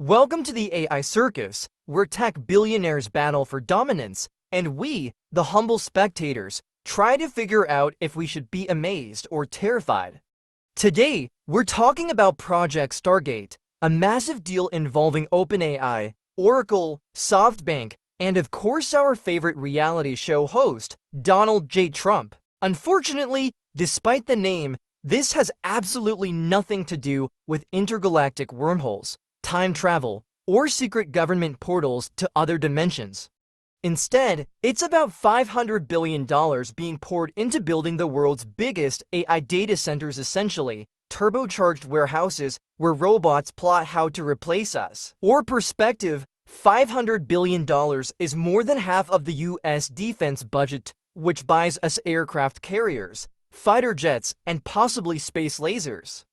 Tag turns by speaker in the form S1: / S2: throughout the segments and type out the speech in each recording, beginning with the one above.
S1: Welcome to the AI circus, where tech billionaires battle for dominance, and we, the humble spectators, try to figure out if we should be amazed or terrified. Today, we're talking about Project Stargate, a massive deal involving OpenAI, Oracle, SoftBank, and of course our favorite reality show host, Donald J. Trump. Unfortunately, despite the name, this has absolutely nothing to do with intergalactic wormholes, time travel, or secret government portals to other dimensions. Instead, it's about $500 billion being poured into building the world's biggest AI data centers, essentially turbocharged warehouses where robots plot how to replace us. For perspective, $500 billion is more than half of the US defense budget, which buys us aircraft carriers, fighter jets, and possibly space lasers.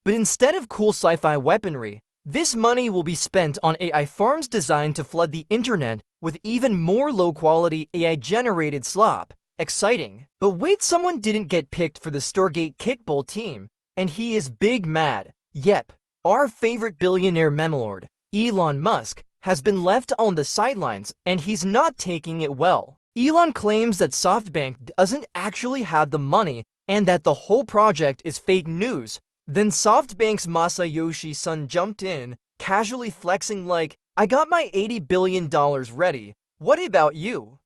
S1: But instead of cool sci-fi weaponry, this money will be spent on AI farms designed to flood the internet with even more low-quality AI-generated slop. Exciting. But wait, someone didn't get picked for the Stargate kickball team, and he is big mad. Yep, our favorite billionaire memlord, Elon Musk, has been left on the sidelines, and he's not taking it well. Elon claims that SoftBank doesn't actually have the money and that the whole project is fake news. Then SoftBank's Masayoshi Son jumped in, casually flexing like, "I got my $80 billion ready. What about you?"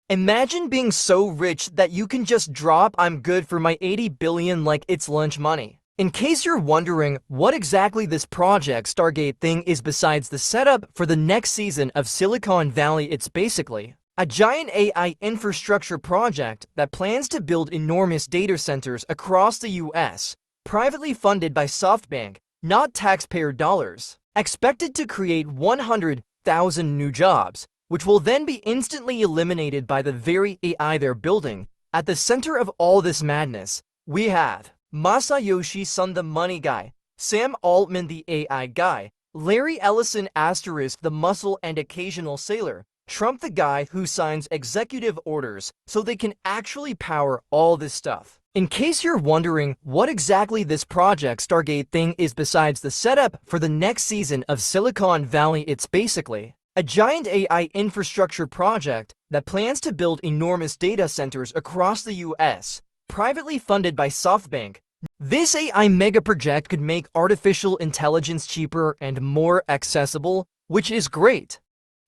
S1: Imagine being so rich that you can just drop "I'm good for my 80 billion" like it's lunch money. In case you're wondering what exactly this Project Stargate thing is besides the setup for the next season of Silicon Valley, it's basically a giant AI infrastructure project that plans to build enormous data centers across the US, privately funded by SoftBank, not taxpayer dollars, expected to create 100,000 new jobs, which will then be instantly eliminated by the very AI they're building. At the center of all this madness, we have Masayoshi Son, the money guy, Sam Altman, the AI guy, Larry Ellison * the muscle and occasional sailor, Trump, the guy who signs executive orders so they can actually power all this stuff. In case you're wondering what exactly this Project Stargate thing is besides the setup for the next season of Silicon Valley, it's basically a giant AI infrastructure project that plans to build enormous data centers across the US, privately funded by SoftBank. This AI mega project could make artificial intelligence cheaper and more accessible, which is great.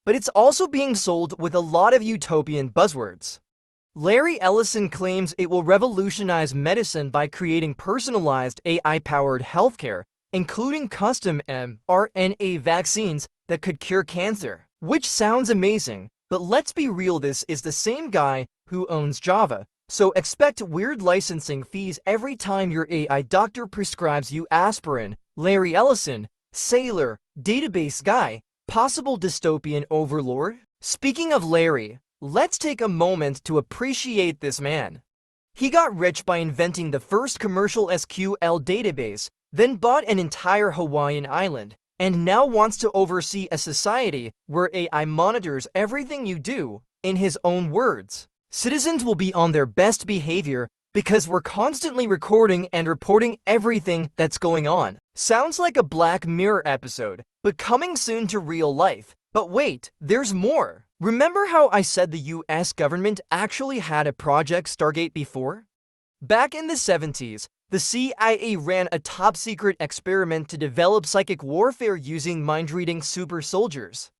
S1: But it's also being sold with a lot of utopian buzzwords. Larry Ellison claims it will revolutionize medicine by creating personalized AI-powered healthcare, including custom mRNA vaccines that could cure cancer. Which sounds amazing, but let's be real, this is the same guy who owns Java, so expect weird licensing fees every time your AI doctor prescribes you aspirin. Larry Ellison, sailor, database guy, possible dystopian overlord? Speaking of Larry, let's take a moment to appreciate this man. He got rich by inventing the first commercial SQL database, then bought an entire Hawaiian island, and now wants to oversee a society where AI monitors everything you do. In his own words, citizens will be on their best behavior because we're constantly recording and reporting everything that's going on. Sounds like a Black Mirror episode, but coming soon to real life. But wait, there's more. Remember how I said the US government actually had a Project Stargate before? Back in the 70s, the CIA ran a top-secret experiment to develop psychic warfare using mind-reading super soldiers.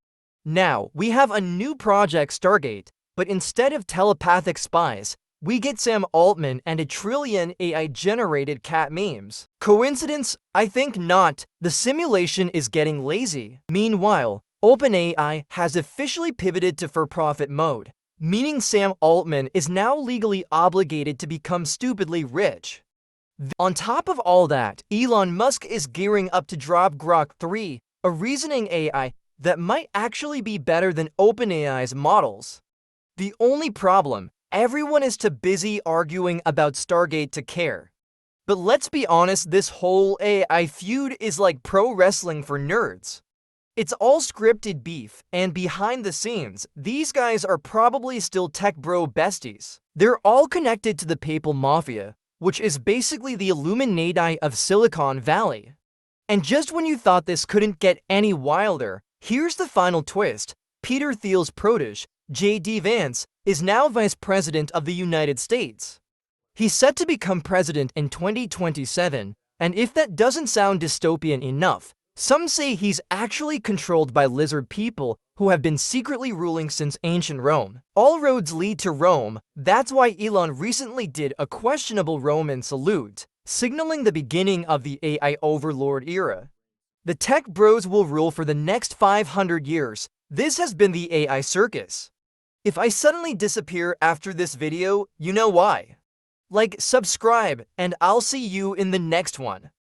S1: Now, we have a new Project Stargate, but instead of telepathic spies, we get Sam Altman and a trillion AI-generated cat memes. Coincidence? I think not. The simulation is getting lazy. Meanwhile, OpenAI has officially pivoted to for-profit mode, meaning Sam Altman is now legally obligated to become stupidly rich. On top of all that, Elon Musk is gearing up to drop Grok 3, a reasoning AI that might actually be better than OpenAI's models. The only problem, everyone is too busy arguing about Stargate to care. But let's be honest, this whole AI feud is like pro wrestling for nerds. It's all scripted beef, and behind the scenes, these guys are probably still tech bro besties. They're all connected to the papal mafia, which is basically the Illuminati of Silicon Valley. And just when you thought this couldn't get any wilder, here's the final twist. Peter Thiel's protege, J.D. Vance, is now Vice President of the United States. He's set to become president in 2027, and if that doesn't sound dystopian enough, some say he's actually controlled by lizard people who have been secretly ruling since ancient Rome. All roads lead to Rome. That's why Elon recently did a questionable Roman salute, signaling the beginning of the AI overlord era. The tech bros will rule for the next 500 years. This has been the AI circus. If I suddenly disappear after this video, you know why. Like, subscribe, and I'll see you in the next one.